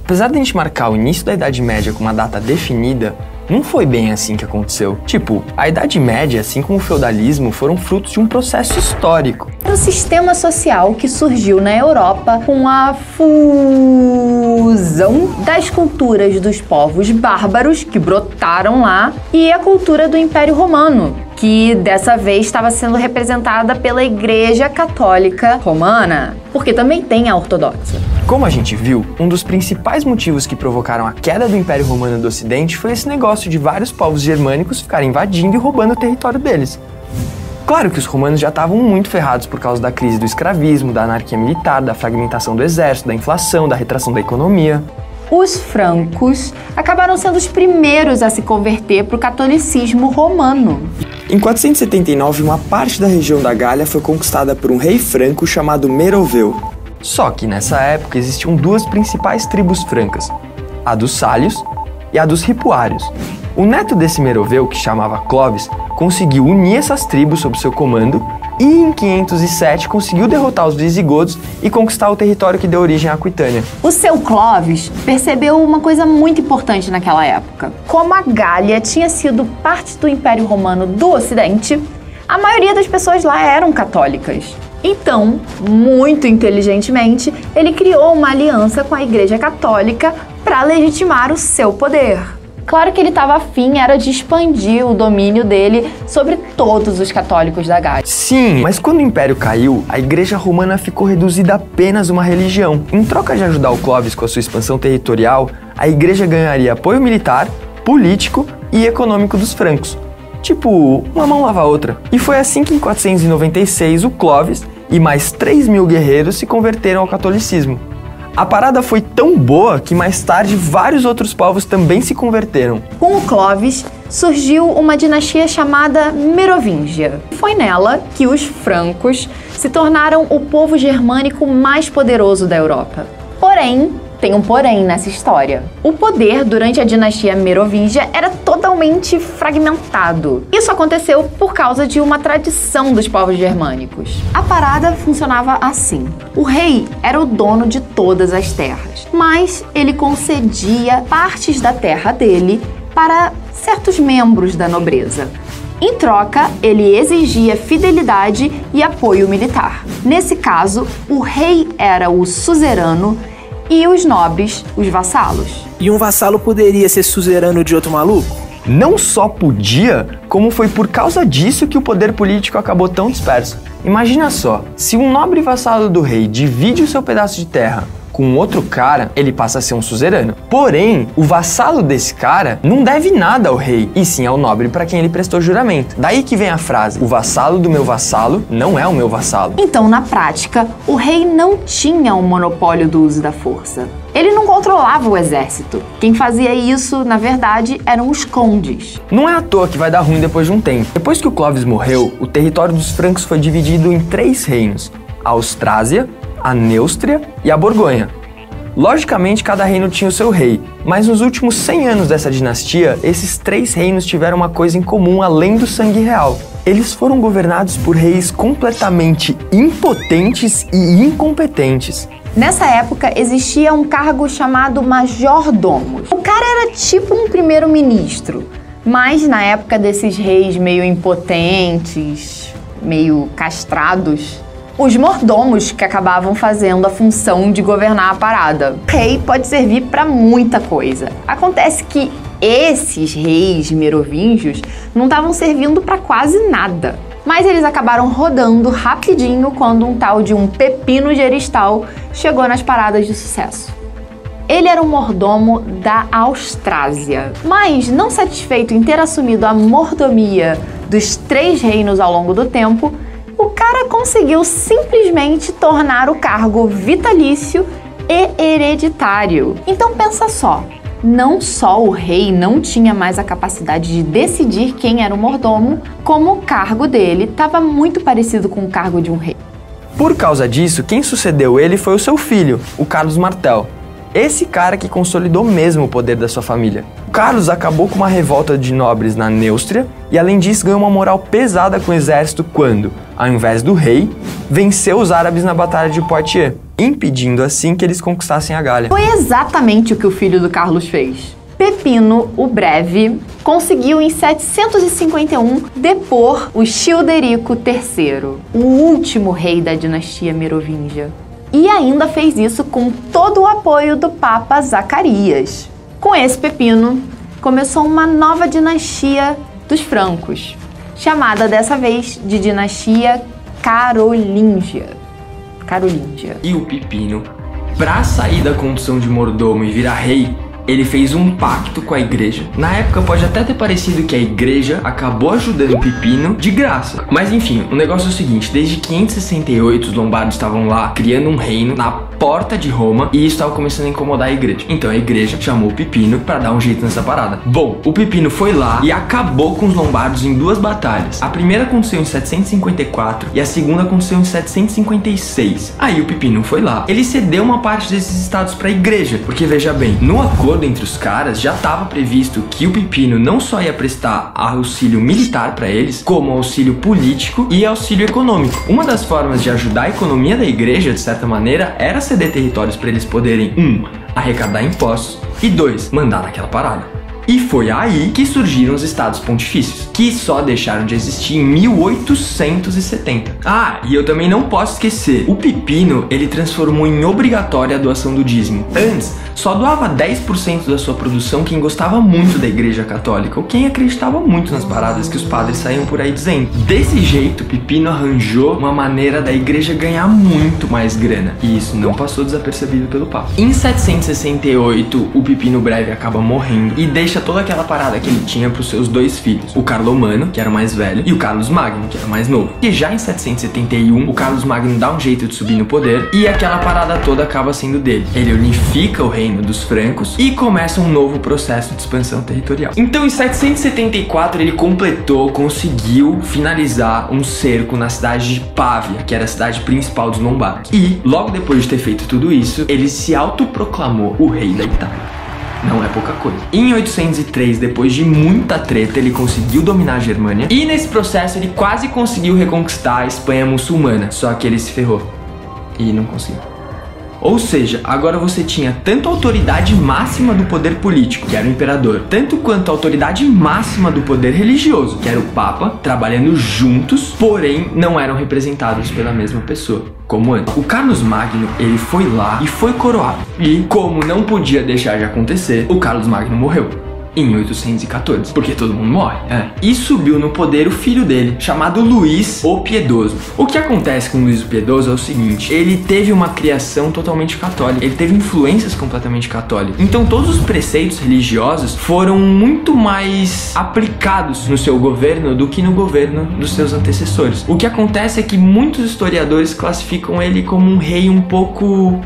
Apesar de a gente marcar o início da Idade Média com uma data definida, não foi bem assim que aconteceu. Tipo, a Idade Média, assim como o feudalismo, foram frutos de um processo histórico. Era um sistema social que surgiu na Europa com a fusão das culturas dos povos bárbaros que brotaram lá e a cultura do Império Romano, que dessa vez estava sendo representada pela Igreja Católica Romana, porque também tem a Ortodoxa. Como a gente viu, um dos principais motivos que provocaram a queda do Império Romano do Ocidente foi esse negócio de vários povos germânicos ficarem invadindo e roubando o território deles. Claro que os romanos já estavam muito ferrados por causa da crise do escravismo, da anarquia militar, da fragmentação do exército, da inflação, da retração da economia. Os francos acabaram sendo os primeiros a se converter para o catolicismo romano. Em 479, uma parte da região da Gália foi conquistada por um rei franco chamado Meroveu. Só que nessa época existiam duas principais tribos francas, a dos Sálios e a dos Ripuários. O neto desse Meroveu, que chamava Clovis, conseguiu unir essas tribos sob seu comando e em 507 conseguiu derrotar os visigodos e conquistar o território que deu origem à Aquitânia. O seu Clovis percebeu uma coisa muito importante naquela época. Como a Gália tinha sido parte do Império Romano do Ocidente, a maioria das pessoas lá eram católicas. Então, muito inteligentemente, ele criou uma aliança com a Igreja Católica para legitimar o seu poder. Claro que ele estava afim era de expandir o domínio dele sobre todos os católicos da Gália. Sim, mas quando o Império caiu, a Igreja Romana ficou reduzida a apenas uma religião. Em troca de ajudar o Clovis com a sua expansão territorial, a Igreja ganharia apoio militar, político e econômico dos francos. Tipo, uma mão lava a outra. E foi assim que em 496 o Clovis e mais 3.000 guerreiros se converteram ao catolicismo. A parada foi tão boa que mais tarde vários outros povos também se converteram. Com o Clovis surgiu uma dinastia chamada Merovingia. Foi nela que os francos se tornaram o povo germânico mais poderoso da Europa. Porém, tem um porém nessa história. O poder durante a dinastia Merovingia era totalmente fragmentado. Isso aconteceu por causa de uma tradição dos povos germânicos. A parada funcionava assim. O rei era o dono de todas as terras, mas ele concedia partes da terra dele para certos membros da nobreza. Em troca, ele exigia fidelidade e apoio militar. Nesse caso, o rei era o suzerano e os nobres, os vassalos. E um vassalo poderia ser suzerano de outro maluco? Não só podia, como foi por causa disso que o poder político acabou tão disperso. Imagina só, se um nobre vassalo do rei divide o seu pedaço de terra com outro cara, ele passa a ser um suzerano. Porém, o vassalo desse cara não deve nada ao rei, e sim ao nobre para quem ele prestou juramento. Daí que vem a frase, o vassalo do meu vassalo não é o meu vassalo. Então, na prática, o rei não tinha um monopólio do uso da força. Ele não controlava o exército. Quem fazia isso, na verdade, eram os condes. Não é à toa que vai dar ruim depois de um tempo. Depois que o Clovis morreu, o território dos francos foi dividido em 3 reinos: a Austrásia, a Neustria e a Borgonha. Logicamente, cada reino tinha o seu rei, mas nos últimos 100 anos dessa dinastia, esses 3 reinos tiveram uma coisa em comum além do sangue real. Eles foram governados por reis completamente impotentes e incompetentes. Nessa época, existia um cargo chamado majordomus. O cara era tipo um primeiro-ministro, mas na época desses reis meio impotentes, meio castrados, os mordomos que acabavam fazendo a função de governar a parada. O rei pode servir para muita coisa. Acontece que esses reis merovingios não estavam servindo para quase nada. Mas eles acabaram rodando rapidinho quando um tal de um Pepino de Heristal chegou nas paradas de sucesso. Ele era um mordomo da Austrásia, mas não satisfeito em ter assumido a mordomia dos 3 reinos ao longo do tempo, o cara conseguiu simplesmente tornar o cargo vitalício e hereditário. Então pensa só, não só o rei não tinha mais a capacidade de decidir quem era o mordomo, como o cargo dele estava muito parecido com o cargo de um rei. Por causa disso, quem sucedeu ele foi o seu filho, o Carlos Martel. Esse cara que consolidou mesmo o poder da sua família. O Carlos acabou com uma revolta de nobres na Neustria e, além disso, ganhou uma moral pesada com o exército quando, ao invés do rei, venceu os árabes na Batalha de Poitiers, impedindo assim que eles conquistassem a Gália. Foi exatamente o que o filho do Carlos fez. Pepino, o Breve, conseguiu em 751 depor o Childerico III, o último rei da dinastia merovingia. E ainda fez isso com todo o apoio do Papa Zacarias. Com esse pepino, começou uma nova dinastia dos francos, chamada dessa vez de dinastia carolíngia. E o Pipino, para sair da condição de mordomo e virar rei, ele fez um pacto com a igreja. Na época pode até ter parecido que a igreja acabou ajudando o Pipino de graça. Mas enfim, o negócio é o seguinte, desde 568 os lombardos estavam lá criando um reino na porta de Roma e isso estava começando a incomodar a igreja. Então a igreja chamou o Pipino para dar um jeito nessa parada. Bom, o Pipino foi lá e acabou com os lombardos em duas batalhas. A primeira aconteceu em 754 e a segunda aconteceu em 756. Aí o Pipino foi lá, ele cedeu uma parte desses estados para a igreja, porque veja bem, no acordo entre os caras já estava previsto que o Pipino não só ia prestar auxílio militar para eles, como auxílio político e auxílio econômico. Uma das formas de ajudar a economia da igreja, de certa maneira, era ceder territórios para eles poderem, arrecadar impostos e 2, mandar naquela parada. E foi aí que surgiram os estados pontifícios, que só deixaram de existir em 1870. Ah, e eu também não posso esquecer, o Pipino, ele transformou em obrigatória a doação do dízimo. Antes, só doava 10% da sua produção quem gostava muito da igreja católica, ou quem acreditava muito nas paradas que os padres saíam por aí dizendo. Desse jeito, Pipino arranjou uma maneira da igreja ganhar muito mais grana, e isso não passou desapercebido pelo Papa. Em 768, o Pipino Breve acaba morrendo e deixa toda aquela parada que ele tinha para os seus 2 filhos, o Carlomano, que era o mais velho, e o Carlos Magno, que era o mais novo. E já em 771, o Carlos Magno dá um jeito de subir no poder e aquela parada toda acaba sendo dele. Ele unifica o reino dos francos e começa um novo processo de expansão territorial. Então em 774 ele conseguiu finalizar um cerco na cidade de Pávia, que era a cidade principal dos lombardos. E logo depois de ter feito tudo isso, ele se autoproclamou o rei da Itália. Não é pouca coisa. Em 803, depois de muita treta, ele conseguiu dominar a Germânia. E nesse processo ele quase conseguiu reconquistar a Espanha muçulmana. Só que ele se ferrou e não conseguiu. Ou seja, agora você tinha tanto a autoridade máxima do poder político, que era o imperador, tanto quanto a autoridade máxima do poder religioso, que era o Papa, trabalhando juntos, porém não eram representados pela mesma pessoa, como antes. O Carlos Magno, ele foi lá e foi coroado. E, como não podia deixar de acontecer, o Carlos Magno morreu. Em 814, porque todo mundo morre, E subiu no poder o filho dele, chamado Luís o Piedoso. O que acontece com Luís o Piedoso é o seguinte, ele teve uma criação totalmente católica, ele teve influências completamente católicas. Então todos os preceitos religiosos foram muito mais aplicados no seu governo do que no governo dos seus antecessores. O que acontece é que muitos historiadores classificam ele como um rei um pouco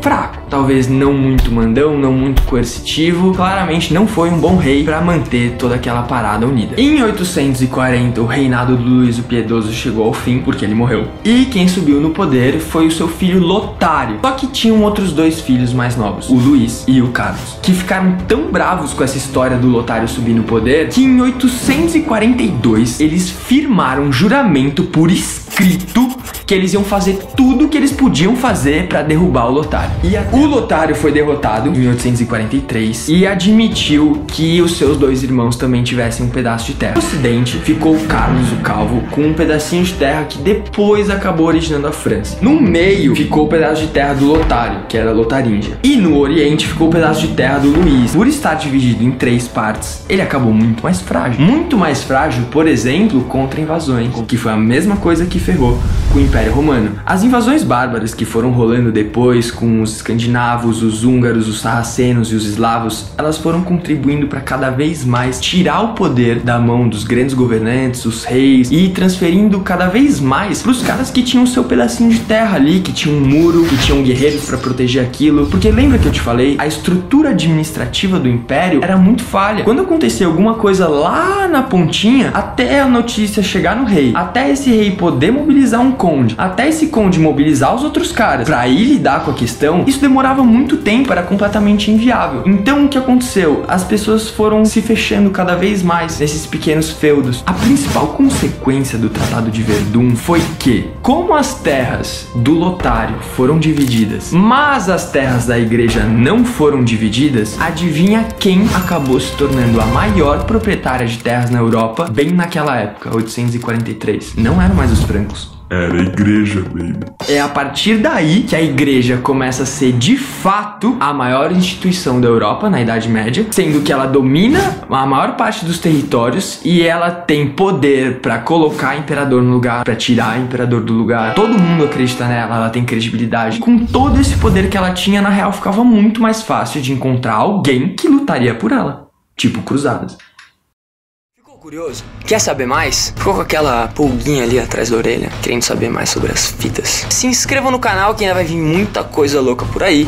fraco, talvez não muito mandão, não muito coercitivo. Claramente não foi um bom rei para manter toda aquela parada unida. Em 840, o reinado do Luís o Piedoso chegou ao fim, porque ele morreu. E quem subiu no poder foi o seu filho Lotário. Só que tinham outros 2 filhos mais novos, o Luís e o Carlos, que ficaram tão bravos com essa história do Lotário subir no poder, que em 842 eles firmaram um juramento por escrito que eles iam fazer tudo que eles podiam fazer para derrubar o Lotário. E o Lotário foi derrotado em 843 e admitiu que os seus 2 irmãos também tivessem um pedaço de terra. No ocidente ficou o Carlos o Calvo com um pedacinho de terra que depois acabou originando a França. No meio ficou o pedaço de terra do Lotário, que era Lotaríngia. E no oriente ficou o pedaço de terra do Luís. Por estar dividido em 3 partes, ele acabou muito mais frágil. Muito mais frágil, por exemplo, contra invasões, que foi a mesma coisa que ferrou com o Império Romano. As invasões bárbaras que foram rolando depois com os escandinavos, os húngaros, os sarracenos e os eslavos, elas foram contribuindo para cada vez mais tirar o poder da mão dos grandes governantes, os reis, e transferindo cada vez mais para os caras que tinham o seu pedacinho de terra ali, que tinham um muro, que tinham guerreiros para proteger aquilo. Porque lembra que eu te falei? A estrutura administrativa do império era muito falha. Quando acontecia alguma coisa lá na pontinha, até a notícia chegar no rei, até esse rei poder mobilizar um conde, até esse conde mobilizar os outros caras pra ir lidar com a questão, isso demorava muito tempo, era completamente inviável. Então o que aconteceu? As pessoas foram se fechando cada vez mais nesses pequenos feudos. A principal consequência do Tratado de Verdun foi que, como as terras do lotário foram divididas, mas as terras da igreja não foram divididas, adivinha quem acabou se tornando a maior proprietária de terras na Europa bem naquela época, 843? Não eram mais os francos. Era a igreja, baby. É a partir daí que a igreja começa a ser de fato a maior instituição da Europa na Idade Média, sendo que ela domina a maior parte dos territórios e ela tem poder pra colocar imperador no lugar, pra tirar imperador do lugar. Todo mundo acredita nela, ela tem credibilidade. Com todo esse poder que ela tinha, na real ficava muito mais fácil de encontrar alguém que lutaria por ela, tipo cruzadas. Curioso? Quer saber mais? Ficou com aquela pulguinha ali atrás da orelha, querendo saber mais sobre as fitas? Se inscreva no canal que ainda vai vir muita coisa louca por aí.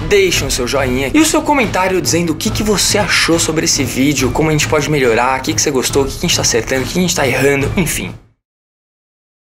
Deixe o seu joinha e o seu comentário dizendo o que você achou sobre esse vídeo, como a gente pode melhorar, o que você gostou, o que a gente tá acertando, o que a gente tá errando, enfim.